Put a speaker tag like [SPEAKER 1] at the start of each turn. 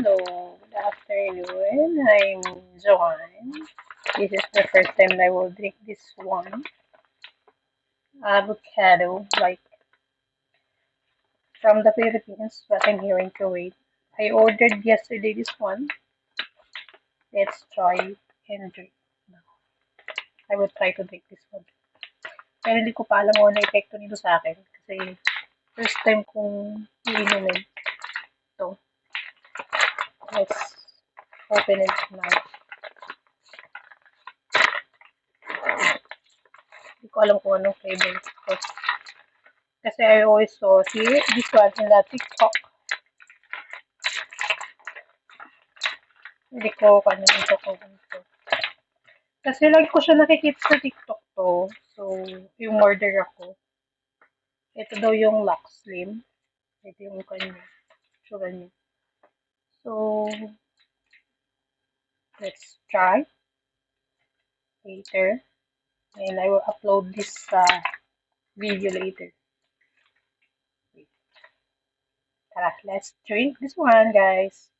[SPEAKER 1] Hello, good afternoon. I'm Joanne. This is the first time I will drink this one. Avocado, like from the Philippines, but I'm here in Kuwait. I ordered yesterday this one. Let's try and drink. I will try to drink this one. Pero hindi ko pa alam kung ano epekto nito sa akin. Kasi first time kong iinumin ito. Let's open it now. Hindi ko alam kung anong flavor. Kasi I always saw this one in the TikTok. Hindi ko ano dito kung ito. Kasi lagi ko siya nakikita sa TikTok to. So, yung order ako. Ito daw yung Lux Slim. Ito yung kanya. Sure niya. So, let's try later. And I will upload this video later. Tara, let's drink this one, guys.